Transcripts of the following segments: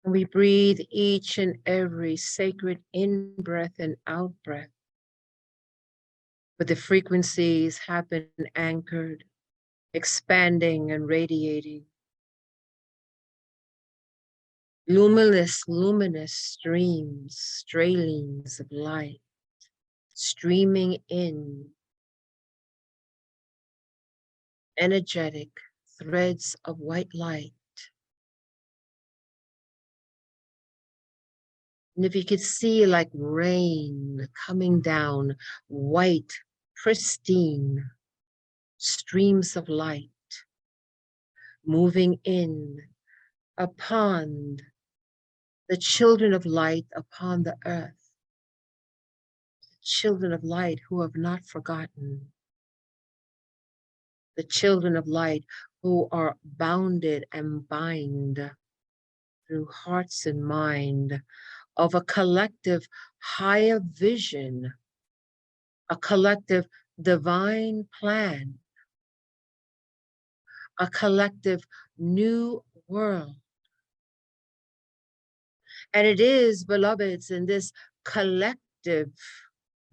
We breathe each and every sacred in-breath and out-breath, but the frequencies have been anchored, expanding and radiating. Luminous streams, stralings of light, streaming in, energetic threads of white light. And if you could see like rain coming down, white, pristine streams of light moving in upon the children of light upon the earth, children of light who have not forgotten, the children of light who are bounded and bind through hearts and mind of a collective higher vision, a collective divine plan, a collective new world. And it is, beloveds, in this collective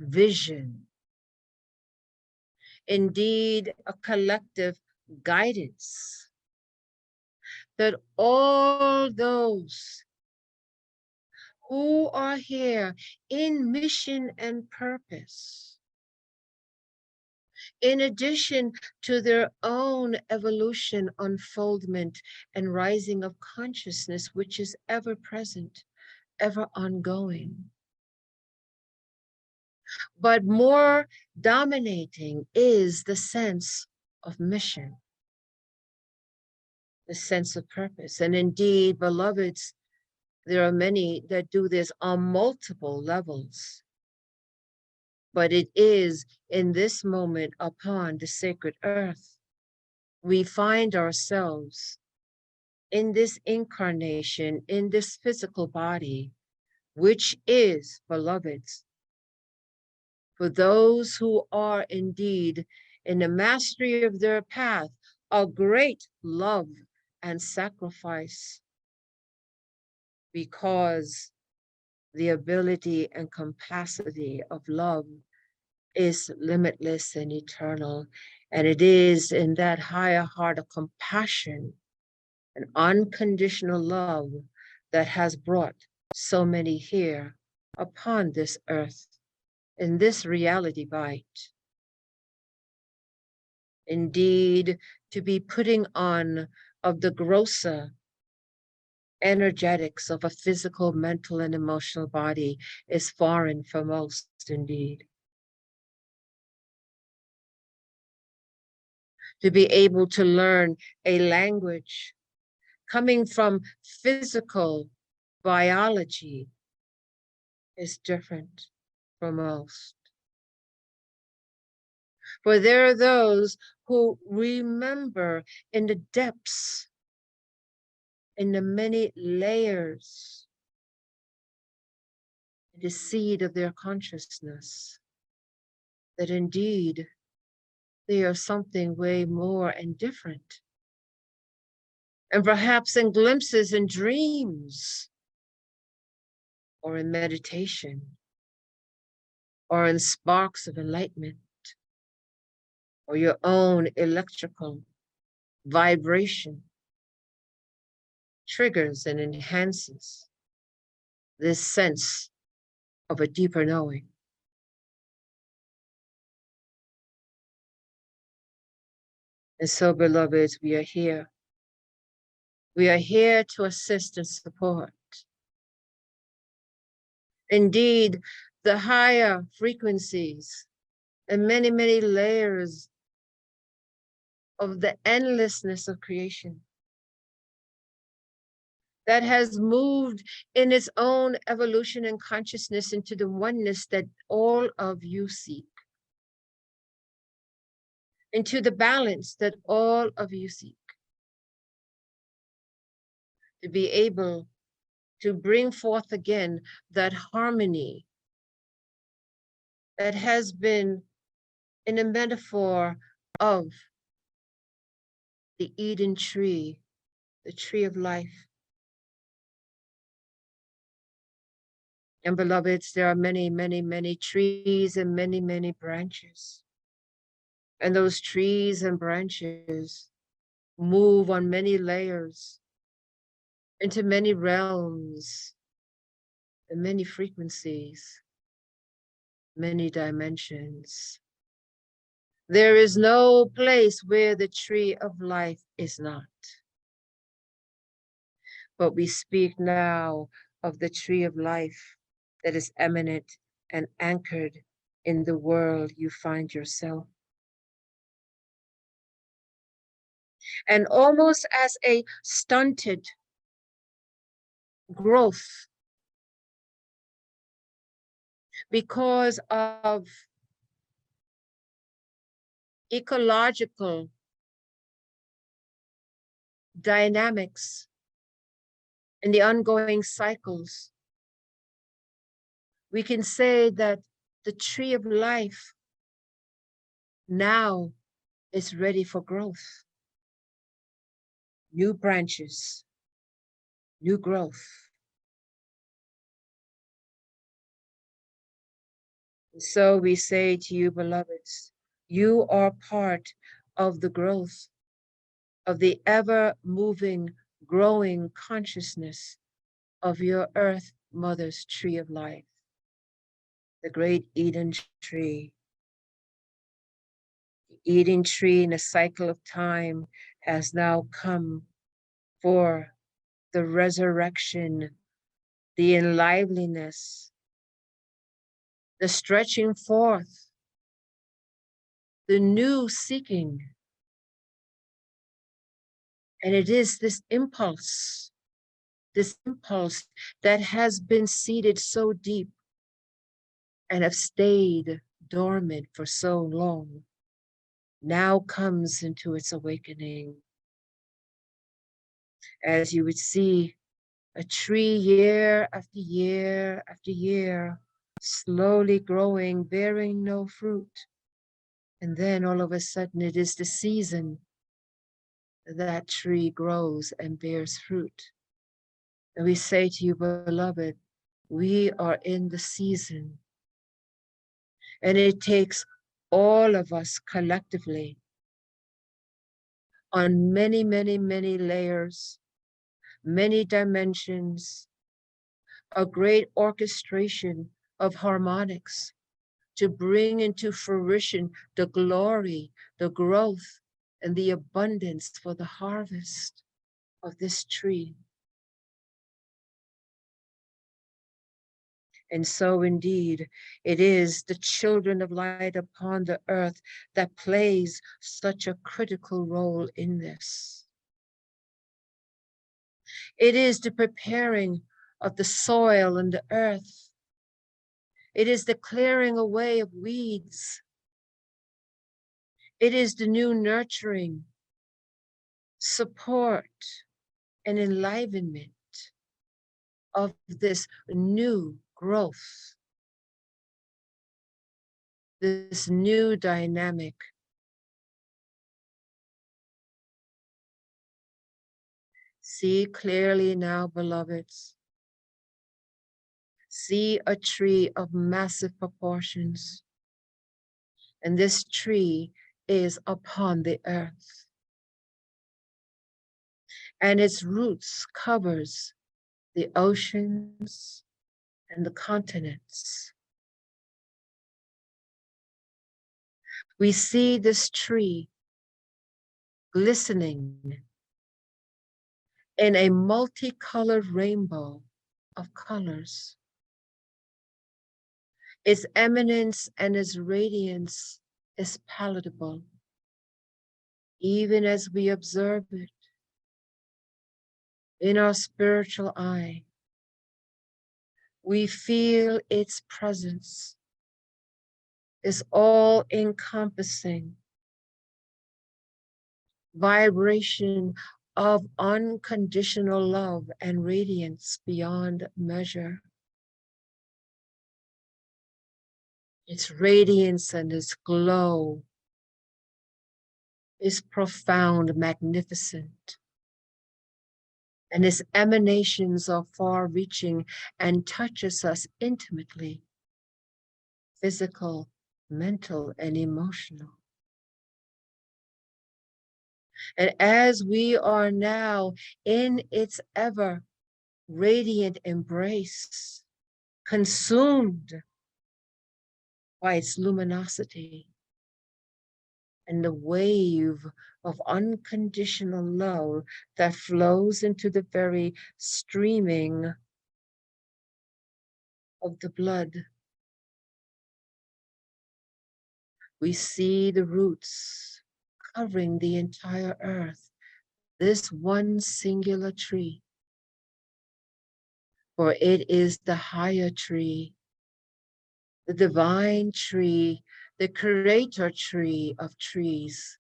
vision, indeed a collective guidance, that all those who are here in mission and purpose, in addition to their own evolution, unfoldment, and rising of consciousness, which is ever present, ever ongoing. But more dominating is the sense of mission, the sense of purpose. And indeed, beloveds, there are many that do this on multiple levels. But it is in this moment upon the sacred earth, we find ourselves in this incarnation, in this physical body, which is, beloveds, for those who are indeed in the mastery of their path, a great love and sacrifice, because the ability and capacity of love is limitless and eternal. And it is in that higher heart of compassion and unconditional love that has brought so many here upon this earth, in this reality bite. Indeed, to be putting on of the grosser energetics of a physical, mental, and emotional body is foreign for most indeed. To be able to learn a language coming from physical biology is different for most. For there are those who remember in the depths, in the many layers, the seed of their consciousness, that indeed they are something way more and different. And perhaps in glimpses and dreams, or in meditation, or in sparks of enlightenment, or your own electrical vibration triggers and enhances this sense of a deeper knowing. And so, beloveds, we are here. We are here to assist and support. Indeed, the higher frequencies and many, many layers of the endlessness of creation that has moved in its own evolution and consciousness into the oneness that all of you seek, into the balance that all of you seek, to be able to bring forth again that harmony that has been in a metaphor of the Eden tree, the tree of life, And beloveds, there are many, many, many trees and many, many branches. And those trees and branches move on many layers into many realms and many frequencies, many dimensions. There is no place where the tree of life is not. But we speak now of the tree of life that is eminent and anchored in the world you find yourself. And almost as a stunted growth because of ecological dynamics and the ongoing cycles, we can say that the tree of life now is ready for growth. New branches, new growth. And so we say to you, beloveds, you are part of the growth of the ever moving, growing consciousness of your earth mother's tree of life, the great Eden tree. The Eden tree in a cycle of time has now come for the resurrection, the enliveliness, the stretching forth, the new seeking. And it is this impulse that has been seated so deep and have stayed dormant for so long, now comes into its awakening. As you would see a tree year after year after year, slowly growing, bearing no fruit. And then all of a sudden it is the season that tree grows and bears fruit. And we say to you, beloved, we are in the season. And it takes all of us collectively on many, many, many layers, many dimensions, a great orchestration of harmonics to bring into fruition the glory, the growth, and the abundance for the harvest of this tree. And so indeed, it is the children of light upon the earth that plays such a critical role in this. It is the preparing of the soil and the earth. It is the clearing away of weeds. It is the new nurturing, support, and enlivenment of this new growth, this new dynamic. See clearly now, beloveds. See a tree of massive proportions. And this tree is upon the earth. And its roots covers the oceans and the continents. We see this tree glistening in a multicolored rainbow of colors. Its eminence and its radiance is palatable, even as we observe it in our spiritual eye. We feel its presence is all encompassing vibration of unconditional love and radiance beyond measure. Its radiance and its glow is profound, magnificent, And its emanations are far-reaching and touches us intimately, physical, mental, and emotional. And as we are now in its ever radiant embrace, consumed by its luminosity and the wave of unconditional love that flows into the very streaming of the blood, we see the roots covering the entire earth, this one singular tree, for it is the higher tree, the divine tree, the creator tree of trees.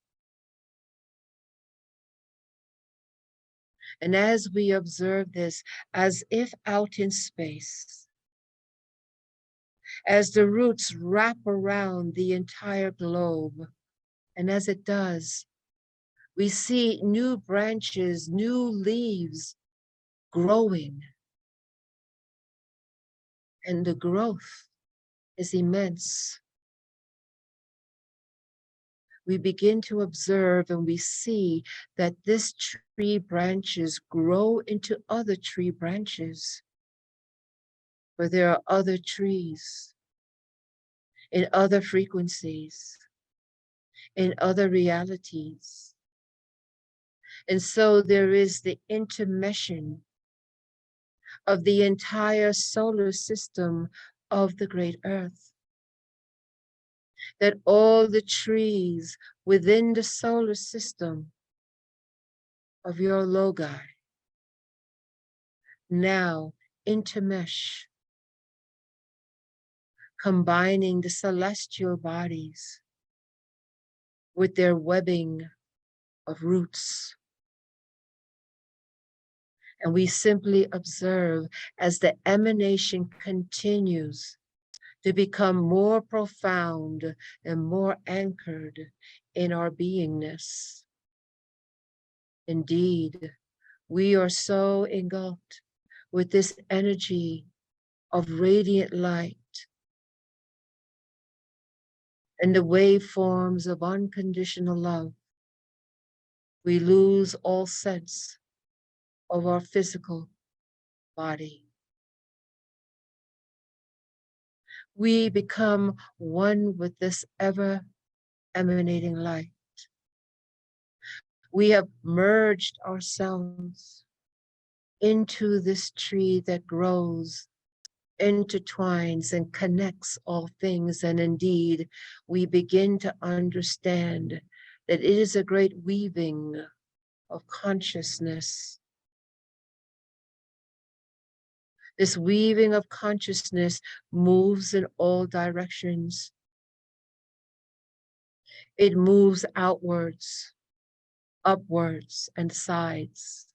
And as we observe this, as if out in space, as the roots wrap around the entire globe, and as it does, we see new branches, new leaves growing. And the growth is immense. We begin to observe and we see that this tree branches grow into other tree branches, for there are other trees in other frequencies, in other realities. And so there is the intermeshing of the entire solar system of the great earth. That all the trees within the solar system of your logi now intermesh, combining the celestial bodies with their webbing of roots. And we simply observe as the emanation continues to become more profound and more anchored in our beingness. Indeed, we are so engulfed with this energy of radiant light and the waveforms of unconditional love, we lose all sense of our physical body. We become one with this ever emanating light. We have merged ourselves into this tree that grows, intertwines, and connects all things. And indeed, we begin to understand that it is a great weaving of consciousness. This weaving of consciousness moves in all directions. It moves outwards, upwards, and sides.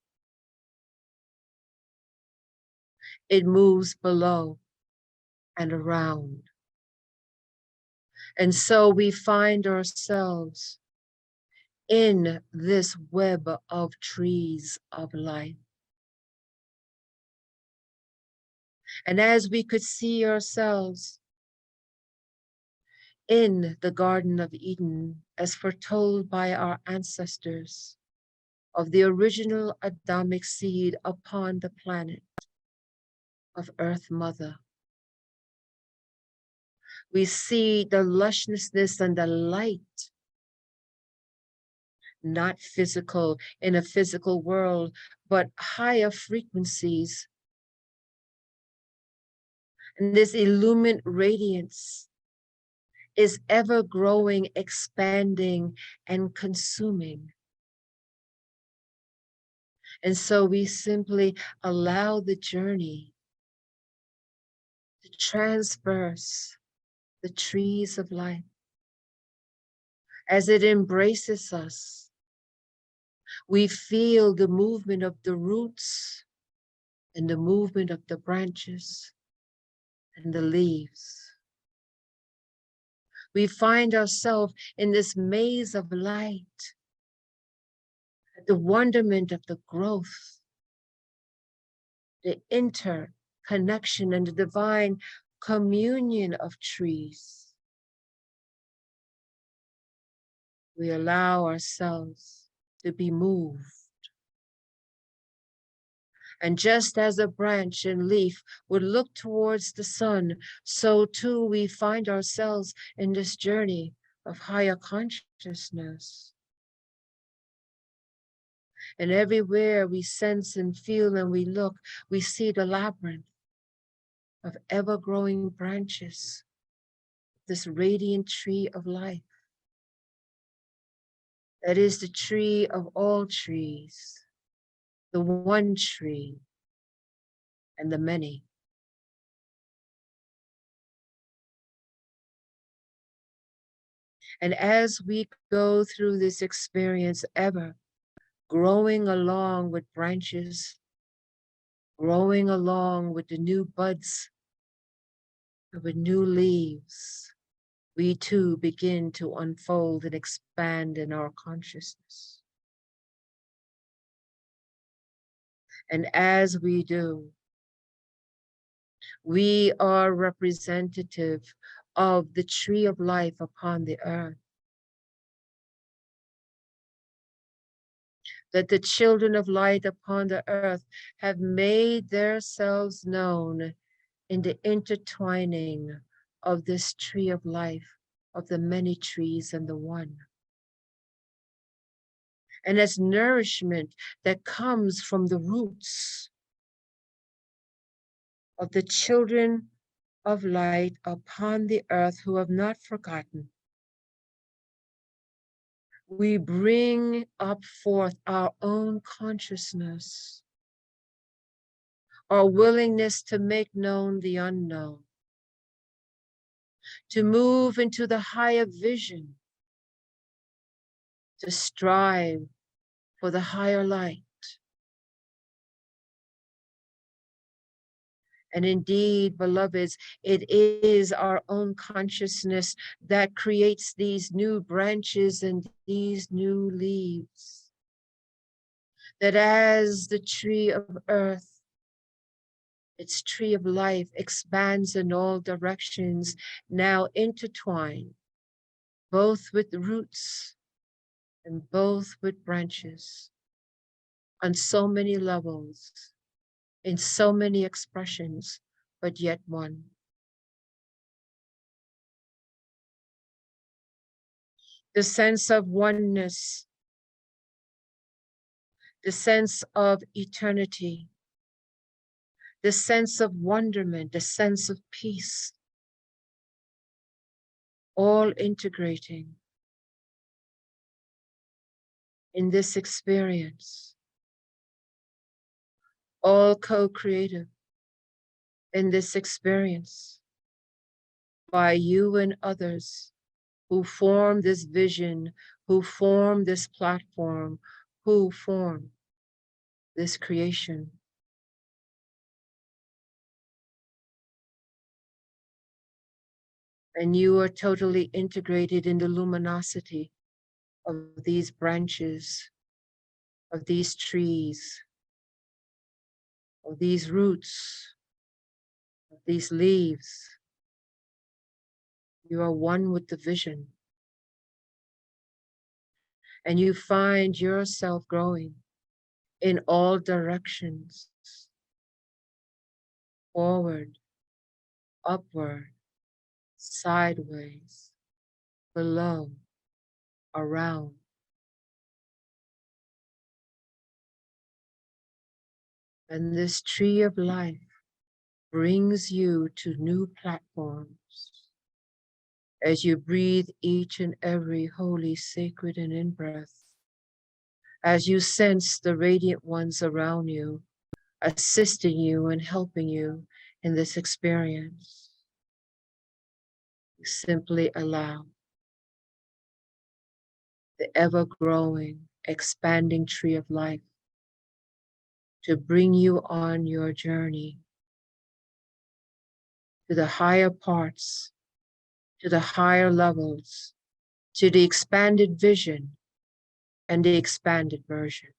It moves below and around. And so we find ourselves in this web of trees of life. And as we could see ourselves in the Garden of Eden, as foretold by our ancestors, of the original Adamic seed upon the planet of Earth Mother, we see the lusciousness and the light, not physical in a physical world, but higher frequencies. And this illumined radiance is ever growing, expanding, and consuming. And so we simply allow the journey to transverse the trees of life as it embraces us. We feel the movement of the roots and the movement of the branches and the leaves. We find ourselves in this maze of light, the wonderment of the growth the interconnection and the divine communion of trees. We allow ourselves to be moved. And just as a branch and leaf would look towards the sun, so too we find ourselves in this journey of higher consciousness. And everywhere we sense and feel and we look, we see the labyrinth of ever-growing branches, this radiant tree of life. That is the tree of all trees, the one tree and the many. And as we go through this experience, ever growing along with branches, growing along with the new buds, with new leaves, we too begin to unfold and expand in our consciousness. And as we do, we are representative of the tree of life upon the earth. That the children of light upon the earth have made themselves known in the intertwining of this tree of life, of the many trees and the one. And as nourishment that comes from the roots of the children of light upon the earth who have not forgotten, we bring up forth our own consciousness, our willingness to make known the unknown, to move into the higher vision, to strive for the higher light. And indeed, beloveds, it is our own consciousness that creates these new branches and these new leaves. That as the tree of earth, its tree of life expands in all directions, now intertwined, both with roots and both with branches, on so many levels, in so many expressions, but yet one. The sense of oneness, the sense of eternity, the sense of wonderment, the sense of peace, all integrating in this experience, all co-creative in this experience by you and others who form this vision, who form this platform, who form this creation. And you are totally integrated in the luminosity of these branches, of these trees, of these roots, of these leaves. You are one with the vision. And you find yourself growing in all directions, forward, upward, sideways, below, around. And this tree of life brings you to new platforms as you breathe each and every holy, sacred, and in-breath, as you sense the radiant ones around you, assisting you and helping you in this experience. You simply allow the ever-growing, expanding tree of life to bring you on your journey to the higher parts, to the higher levels, to the expanded vision and the expanded version.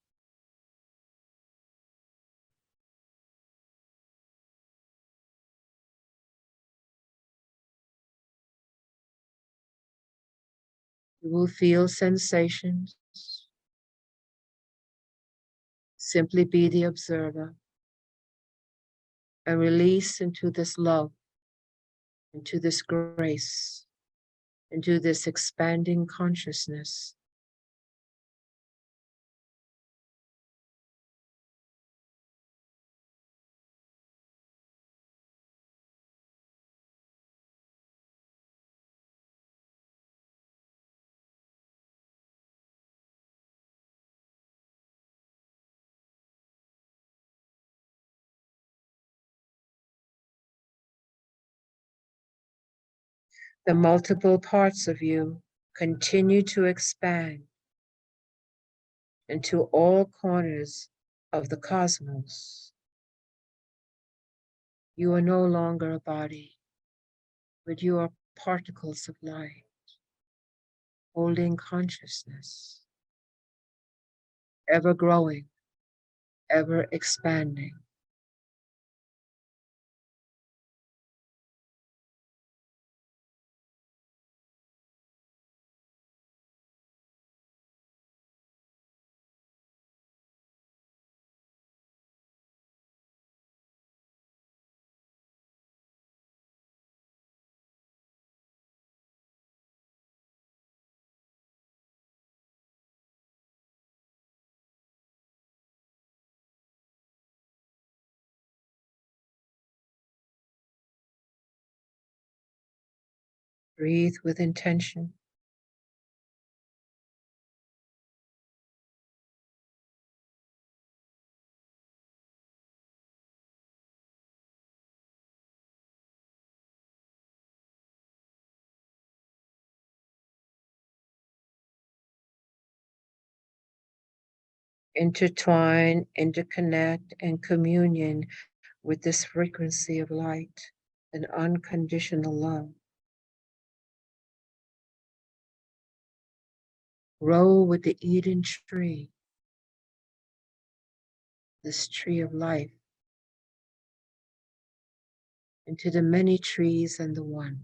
You will feel sensations. Simply be the observer and release into this love, into this grace, into this expanding consciousness. The multiple parts of you continue to expand into all corners of the cosmos. You are no longer a body, but you are particles of light, holding consciousness, ever growing, ever expanding. Breathe with intention. Intertwine, interconnect, and communion with this frequency of light and unconditional love. Grow with the Eden tree, this tree of life, into the many trees and the one.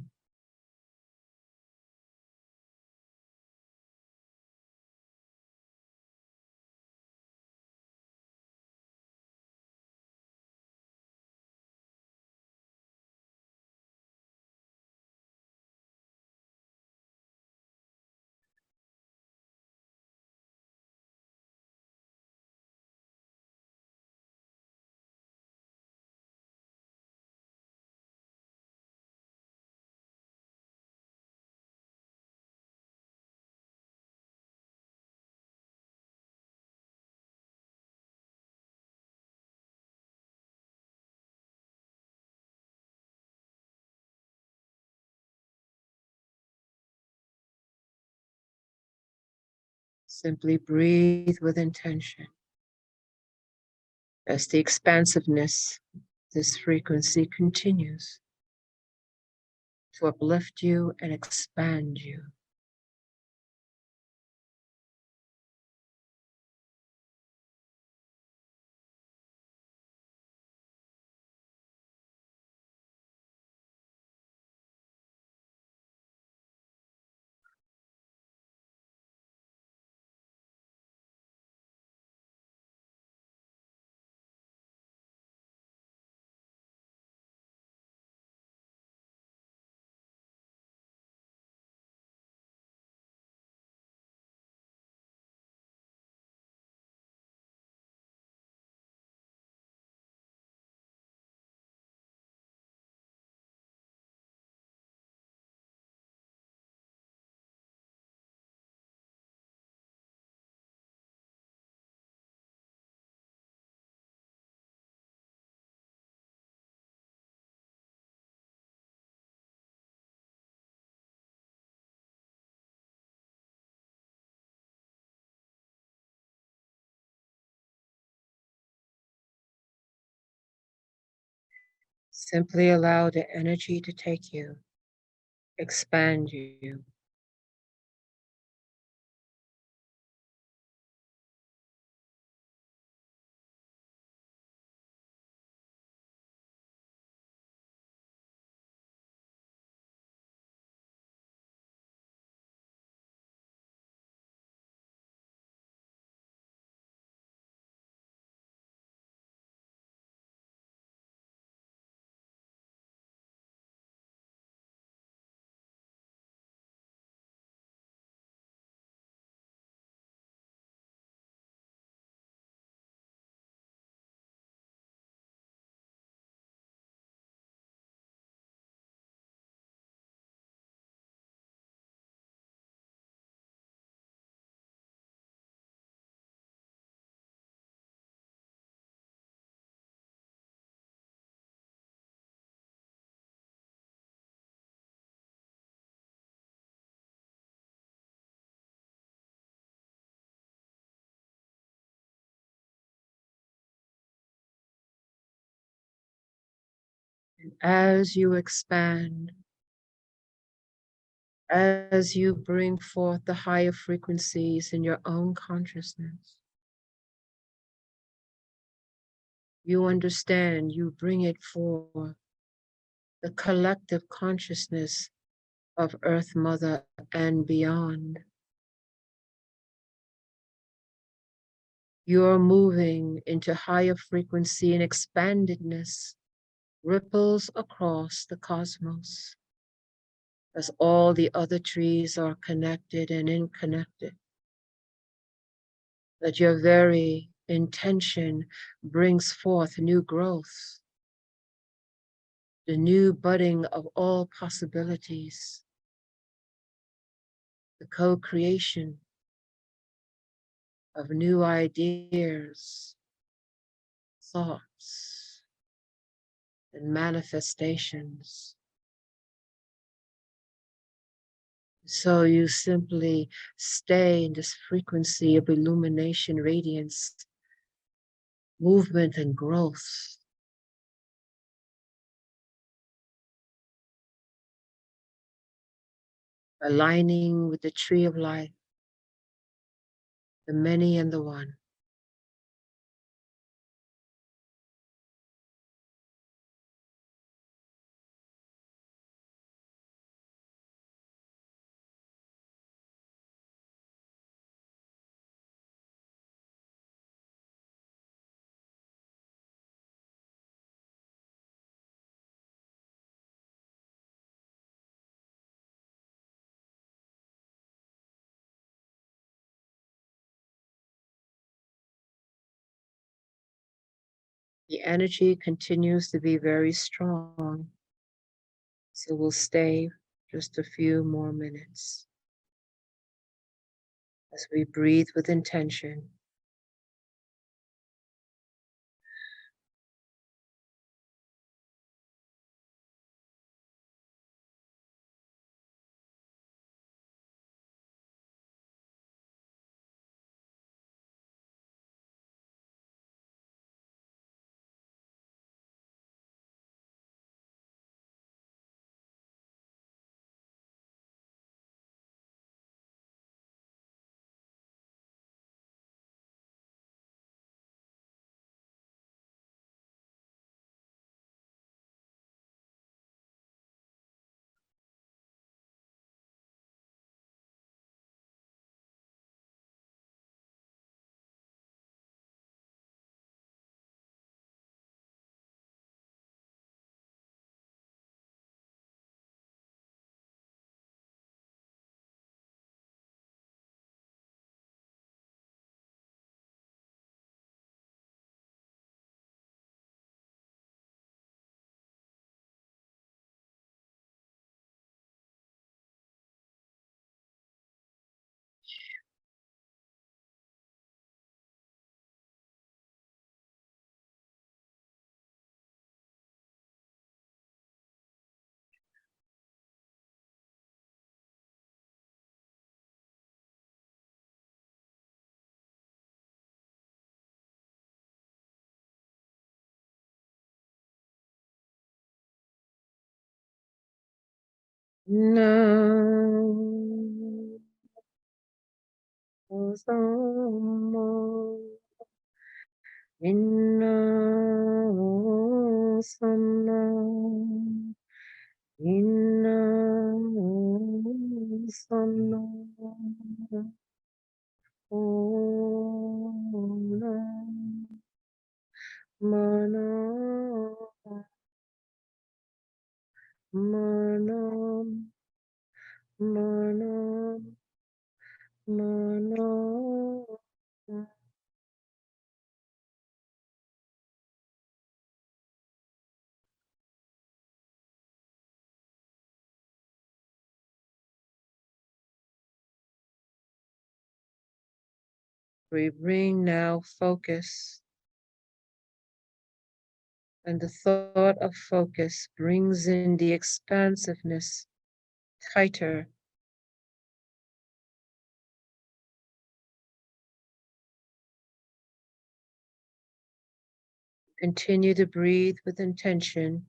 Simply breathe with intention as the expansiveness, this frequency continues to uplift you and expand you. Simply allow the energy to take you, expand you. As you expand, as you bring forth the higher frequencies in your own consciousness, you understand, you bring it for the collective consciousness of Earth Mother and beyond. You're moving into higher frequency and expandedness, ripples across the cosmos, as all the other trees are connected and interconnected. That your very intention brings forth new growth, the new budding of all possibilities, the co-creation of new ideas, thoughts, and manifestations. So you simply stay in this frequency of illumination, radiance, movement, and growth. Aligning with the tree of life, the many and the one. The energy continues to be very strong, so we'll stay just a few more minutes as we breathe with intention. Nam Sama Inna Sama Inna Sama Om Mana Manam Manam Manam. We bring now focus, and the thought of focus brings in the expansiveness tighter. Continue to breathe with intention.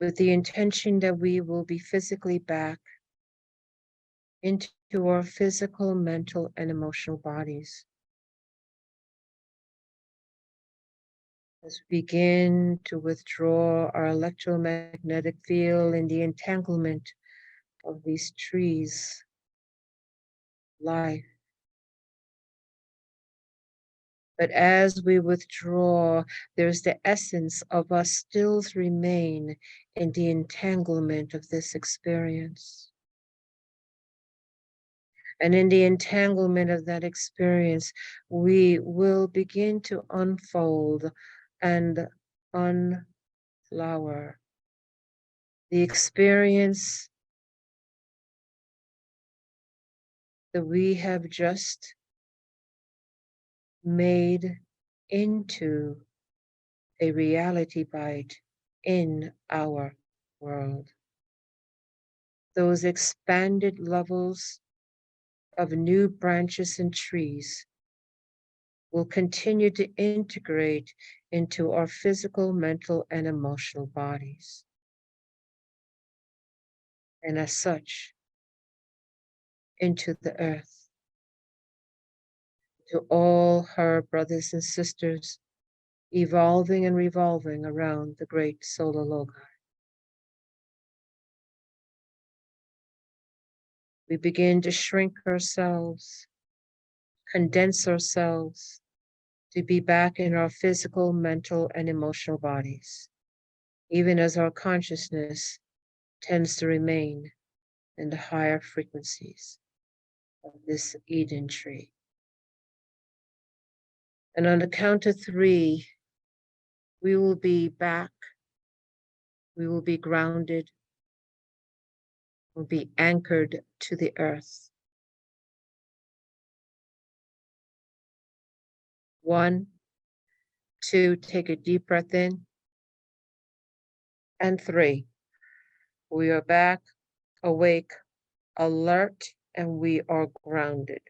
with the intention that we will be physically back into our physical, mental, and emotional bodies. As we begin to withdraw our electromagnetic field in the entanglement of these trees, life. But as we withdraw, there's the essence of us still remain in the entanglement of this experience. And in the entanglement of that experience, we will begin to unfold and unflower the experience that we have just made into a reality bite in our world. Those expanded levels of new branches and trees will continue to integrate into our physical, mental, and emotional bodies. And as such, into the earth, to all her brothers and sisters, evolving and revolving around the great solar logi. We begin to shrink ourselves, condense ourselves, to be back in our physical, mental, and emotional bodies, even as our consciousness tends to remain in the higher frequencies of this Eden tree. And on the count of 3, we will be back, we will be grounded, we'll be anchored to the earth. 1, 2, take a deep breath in. And 3, we are back, awake, alert, and we are grounded.